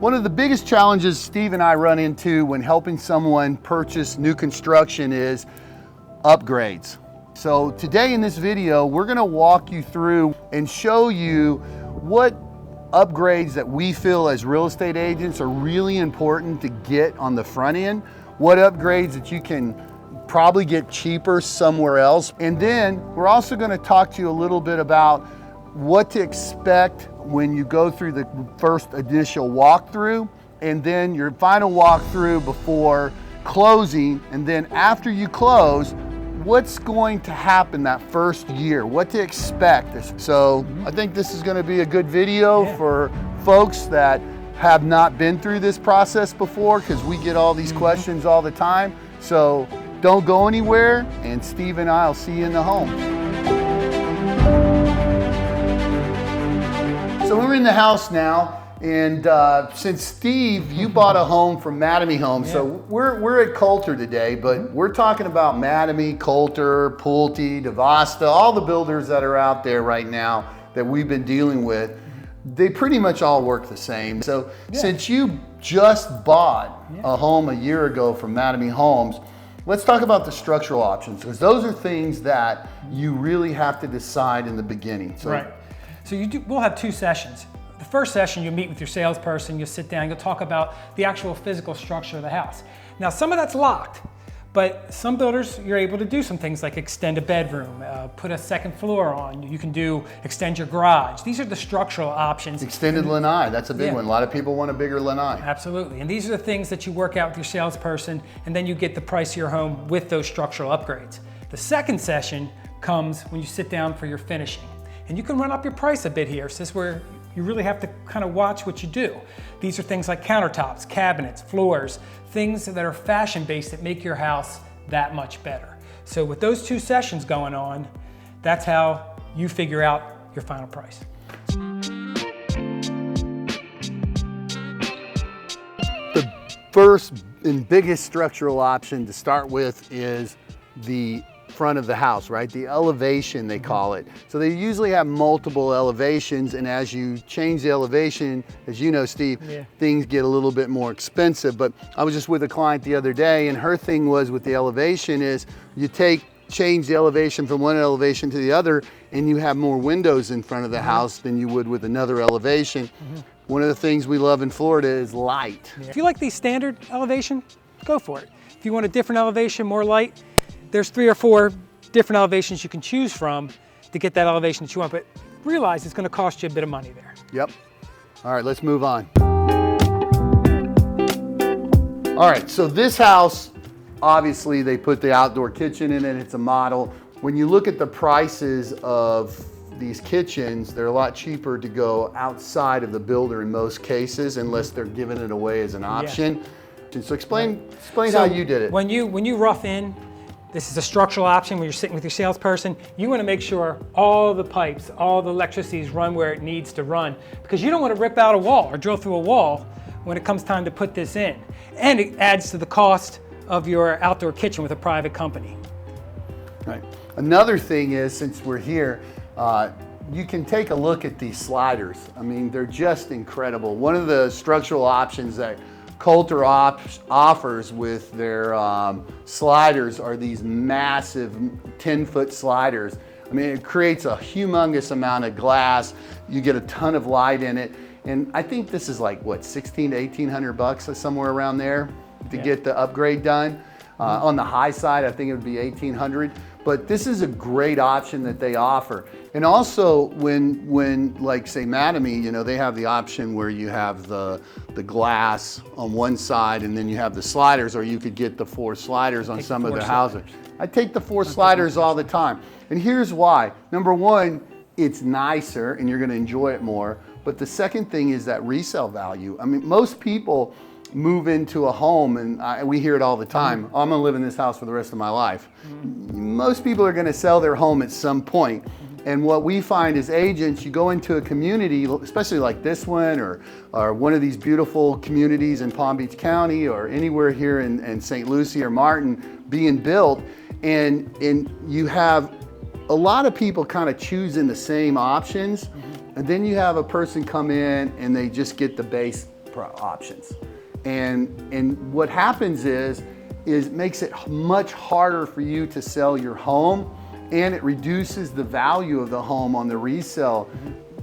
One of the biggest challenges Steve and I run into when helping someone purchase new construction is upgrades. So today in this video, we're gonna walk you through and show you what upgrades that we feel as real estate agents are really important to get on the front end, what upgrades that you can probably get cheaper somewhere else. And then we're also gonna talk to you a little bit about what to expect when you go through the first initial walkthrough, and then your final walkthrough before closing, and then after you close, what's going to happen that first year, what to expect. So I think this is going to be a good video for folks that have not been through this process before, because we get all these questions all the time. So don't go anywhere, and Steve and I will see you in the home. So we're in the house now, and since Steve, you bought a home from Mattamy Homes, so we're at Coulter today, but we're talking about Mattamy, Coulter, Pulte, DeVosta, all the builders that are out there right now that we've been dealing with. They pretty much all work the same. So since you just bought a home a year ago from Mattamy Homes, let's talk about the structural options, because those are things that you really have to decide in the beginning. So, So we'll have two sessions. The first session, you'll meet with your salesperson, you'll sit down, you'll talk about the actual physical structure of the house. Now, some of that's locked, but some builders, you're able to do some things like extend a bedroom, put a second floor on, you can extend your garage. These are the structural options. Extended lanai, that's a big one. A lot of people want a bigger lanai. Absolutely, and these are the things that you work out with your salesperson, and then you get the price of your home with those structural upgrades. The second session comes when you sit down for your finishing. And you can run up your price a bit here. So this is where you really have to kind of watch what you do. These are things like countertops, cabinets, floors, things that are fashion-based that make your house that much better. So with those two sessions going on, that's how you figure out your final price. The first and biggest structural option to start with is the front of the house, right? The elevation, they call it. So they usually have multiple elevations, and as you change the elevation, as you know, Steve, things get a little bit more expensive. But I was just with a client the other day, and her thing was with the elevation is you change the elevation from one elevation to the other, and you have more windows in front of the house than you would with another elevation. One of the things we love in Florida is light. If you like the standard elevation, go for it. If you want a different elevation, more light, there's 3 or 4 different elevations you can choose from to get that elevation that you want, but realize it's gonna cost you a bit of money there. Yep. All right, let's move on. All right, so this house, obviously they put the outdoor kitchen in it, it's a model. When you look at the prices of these kitchens, they're a lot cheaper to go outside of the builder in most cases, unless they're giving it away as an option. So explain how you did it. When you rough in, this is a structural option when you're sitting with your salesperson. You want to make sure all the pipes, all the electricities run where it needs to run, because you don't want to rip out a wall or drill through a wall when it comes time to put this in. And it adds to the cost of your outdoor kitchen with a private company. Right. Another thing is, since we're here, you can take a look at these sliders. I mean, they're just incredible. One of the structural options that Coulter offers with their sliders are these massive 10-foot sliders. I mean, it creates a humongous amount of glass. You get a ton of light in it. And I think this is like, what, 16 to 1800 bucks, somewhere around there to get the upgrade done. On the high side, I think it would be 1800. But this is a great option that they offer. And also when like say Mattamy, you know, they have the option where you have the glass on one side and then you have the sliders, or you could get the 4 sliders on some of the houses. I take the 4 sliders all the time. And here's why. Number one, it's nicer and you're gonna enjoy it more. But the second thing is that resale value. I mean, most people move into a home, and we hear it all the time, I'm gonna live in this house for the rest of my life. Most people are gonna sell their home at some point. And what we find as agents, you go into a community, especially like this one, or one of these beautiful communities in Palm Beach County, or anywhere here in St. Lucie or Martin being built, and you have a lot of people kind of choosing the same options, and then you have a person come in and they just get the base options. And what happens is it makes it much harder for you to sell your home, and it reduces the value of the home on the resale.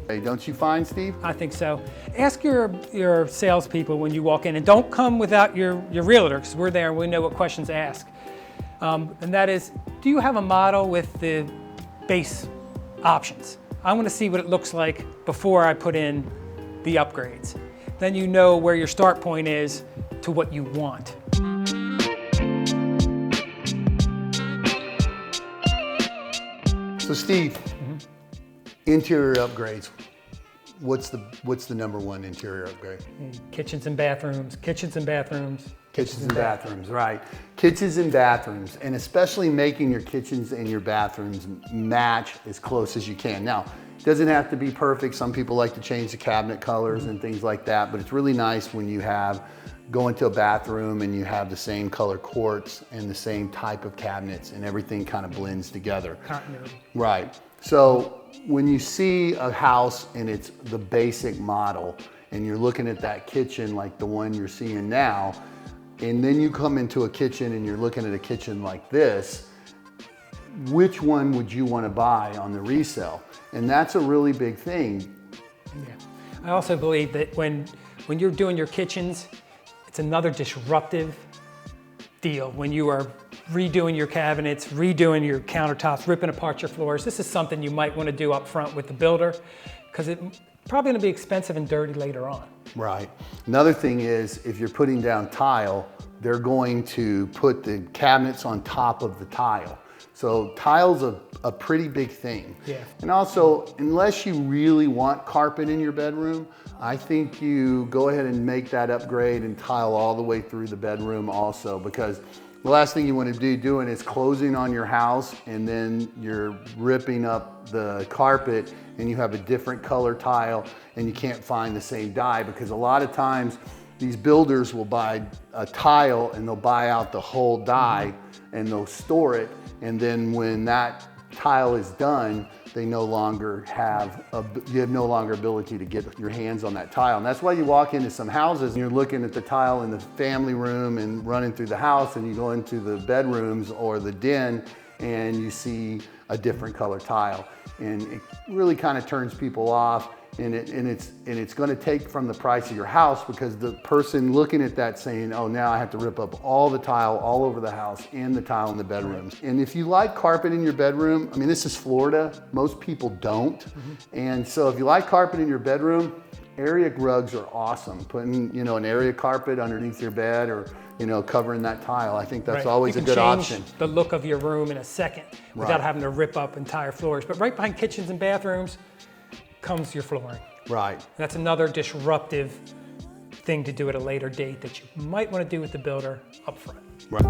Hey, don't you find, Steve? I think so. Ask your salespeople when you walk in, and don't come without your realtor, because we're there and we know what questions to ask. And that is, do you have a model with the base options? I want to see what it looks like before I put in the upgrades. Then you know where your start point is to what you want. So Steve, interior upgrades. What's the number one interior upgrade? Kitchens and bathrooms, kitchens and bathrooms. Kitchens and bathrooms, right. Kitchens and bathrooms, and especially making your kitchens and your bathrooms match as close as you can. Now, it doesn't have to be perfect. Some people like to change the cabinet colors and things like that, but it's really nice when you go into a bathroom and you have the same color quartz and the same type of cabinets and everything kind of blends together. Continuity. Right. So when you see a house and it's the basic model and you're looking at that kitchen like the one you're seeing now, and then you come into a kitchen and you're looking at a kitchen like this, which one would you want to buy on the resale? And that's a really big thing. Yeah. I also believe that when you're doing your kitchens, it's another disruptive deal. When you are redoing your cabinets, redoing your countertops, ripping apart your floors, this is something you might want to do up front with the builder, because it's probably going to be expensive and dirty later on. Right. Another thing is, if you're putting down tile, they're going to put the cabinets on top of the tile. So tile's a pretty big thing. Yeah. And also, unless you really want carpet in your bedroom, I think you go ahead and make that upgrade and tile all the way through the bedroom also, because the last thing you want to be doing is closing on your house and then you're ripping up the carpet and you have a different color tile and you can't find the same dye, because a lot of times these builders will buy a tile and they'll buy out the whole dye and they'll store it, and then when that tile is done, they no longer have ability to get your hands on that tile. And that's why you walk into some houses and you're looking at the tile in the family room and running through the house, and you go into the bedrooms or the den and you see a different color tile. And it really kind of turns people off. And it's going to take from the price of your house, because the person looking at that saying, oh, now I have to rip up all the tile all over the house and the tile in the bedrooms. And if you like carpet in your bedroom, I mean, this is Florida, most people don't. And so if you like carpet in your bedroom, area rugs are awesome. Putting, an area carpet underneath your bed, or, covering that tile. I think that's always a good option. The look of your room in a second without having to rip up entire floors. But right behind kitchens and bathrooms comes your flooring. Right. That's another disruptive thing to do at a later date that you might want to do with the builder up front. Right.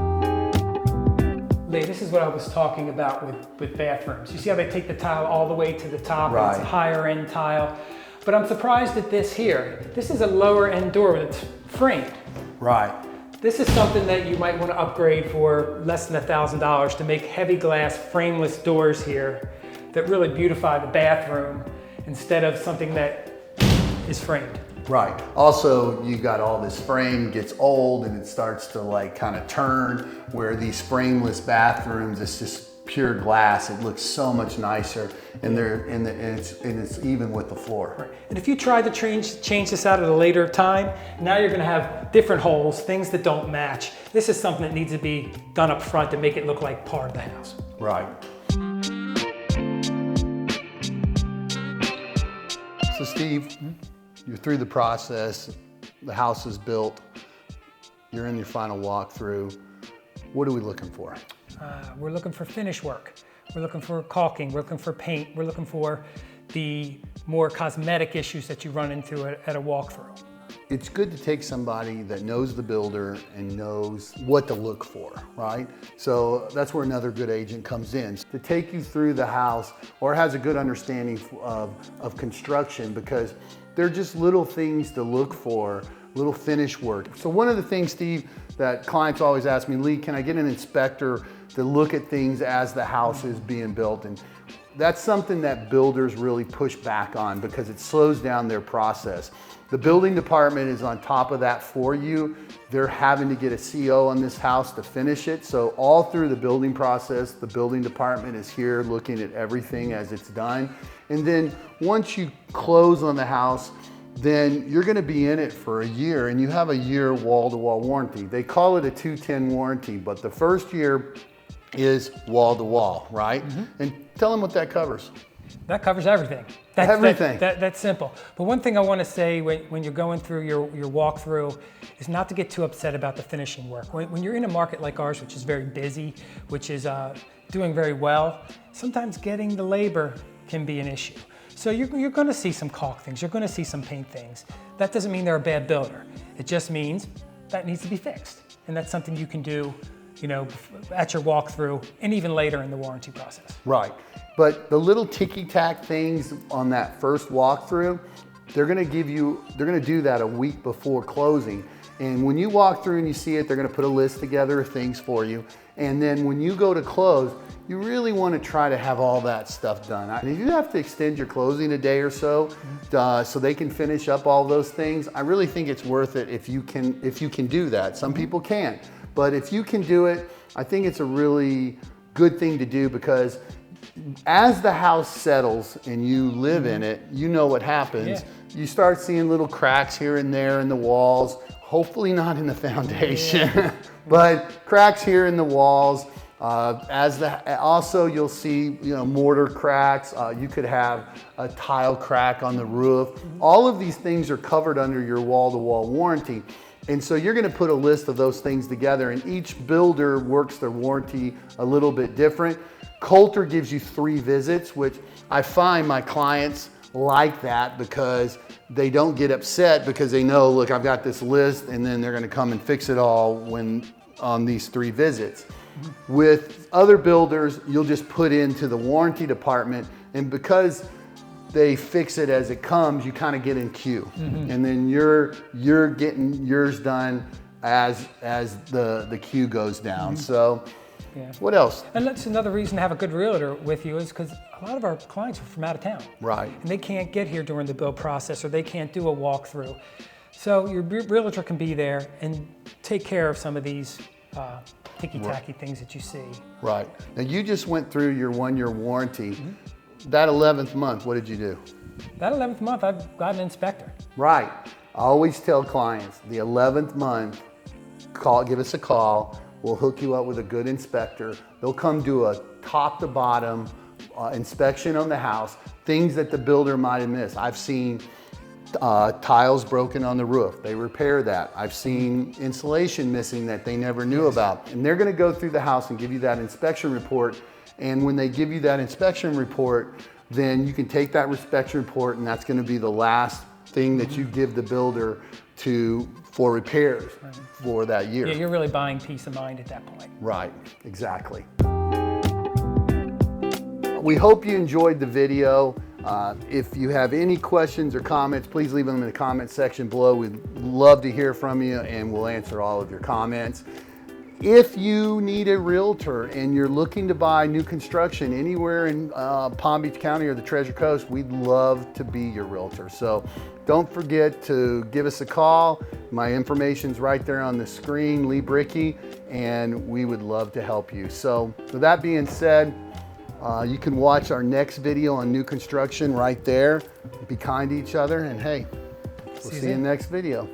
Lee, this is what I was talking about with bathrooms. You see how they take the tile all the way to the top? Right. It's a higher end tile. But I'm surprised at this here. This is a lower end door that's framed. Right. This is something that you might want to upgrade for less than $1,000 to make heavy glass frameless doors here that really beautify the bathroom, instead of something that is framed. Right. Also, you got all this frame gets old and it starts to kind of turn, where these frameless bathrooms, it's just pure glass. It looks so much nicer, and it's even with the floor. Right. And if you try to change this out at a later time, now you're going to have different holes, things that don't match. This is something that needs to be done up front to make it look like part of the house. Right. So Steve, you're through the process, the house is built, you're in your final walkthrough. What are we looking for? We're looking for finish work. We're looking for caulking, we're looking for paint, we're looking for the more cosmetic issues that you run into at a walkthrough. It's good to take somebody that knows the builder and knows what to look for, right? So that's where another good agent comes in, to take you through the house, or has a good understanding of construction, because they're just little things to look for, little finish work. So one of the things, Steve, that clients always ask me, Lee, can I get an inspector to look at things as the house is being built. And that's something that builders really push back on because it slows down their process. The building department is on top of that for you. They're having to get a CO on this house to finish it. So all through the building process, the building department is here looking at everything as it's done. And then once you close on the house, then you're gonna be in it for a year and you have a year wall-to-wall warranty. They call it a 210 warranty, but the first year is wall-to-wall, right? And tell them what that covers. That covers everything. Everything. That's simple. But one thing I want to say when you're going through your walkthrough is not to get too upset about the finishing work. When you're in a market like ours, which is very busy, which is doing very well, sometimes getting the labor can be an issue. So you're going to see some caulk things, you're going to see some paint things. That doesn't mean they're a bad builder. It just means that needs to be fixed. And that's something you can do, you know, at your walkthrough and even later in the warranty process. Right. But the little ticky-tack things on that first walkthrough, they're gonna do that a week before closing. And when you walk through and you see it, they're gonna put a list together of things for you. And then when you go to close, you really wanna try to have all that stuff done. And if you have to extend your closing a day or so, so they can finish up all those things, I really think it's worth it if you can do that. Some people can't, but if you can do it, I think it's a really good thing to do because as the house settles and you live in it, you know what happens. Yeah. You start seeing little cracks here and there in the walls, hopefully not in the foundation, but cracks here in the walls. Also you'll see, you know, mortar cracks. You could have a tile crack on the roof. All of these things are covered under your wall-to-wall warranty. And so you're gonna put a list of those things together and each builder works their warranty a little bit different. Coulter gives you 3 visits, which I find my clients like that because they don't get upset because they know, look, I've got this list and then they're gonna come and fix it all when on these 3 visits. With other builders, you'll just put into the warranty department and because they fix it as it comes, you kind of get in queue. And then you're getting yours done as the queue goes down. So. Yeah. What else? And that's another reason to have a good realtor with you is because a lot of our clients are from out of town. Right. And they can't get here during the build process or they can't do a walkthrough. So your realtor can be there and take care of some of these ticky-tacky things that you see. Right. Now you just went through your 1-year warranty. That 11th month, what did you do? That 11th month, I've got an inspector. Right. I always tell clients, the 11th month, give us a call. We'll hook you up with a good inspector. They'll come do a top to bottom inspection on the house, things that the builder might have missed. I've seen tiles broken on the roof. They repair that. I've seen insulation missing that they never knew about. And they're gonna go through the house and give you that inspection report. And when they give you that inspection report, then you can take that inspection report and that's gonna be the last thing that you give the builder for repairs for that year. Yeah, you're really buying peace of mind at that point. Right, exactly. We hope you enjoyed the video. If you have any questions or comments, please leave them in the comment section below. We'd love to hear from you and we'll answer all of your comments. If you need a realtor and you're looking to buy new construction anywhere in Palm Beach County or the Treasure Coast, we'd love to be your realtor. So don't forget to give us a call. My information's right there on the screen, Lee Brickey, and we would love to help you. So with that being said, you can watch our next video on new construction right there. Be kind to each other and hey, we'll see you in the next video.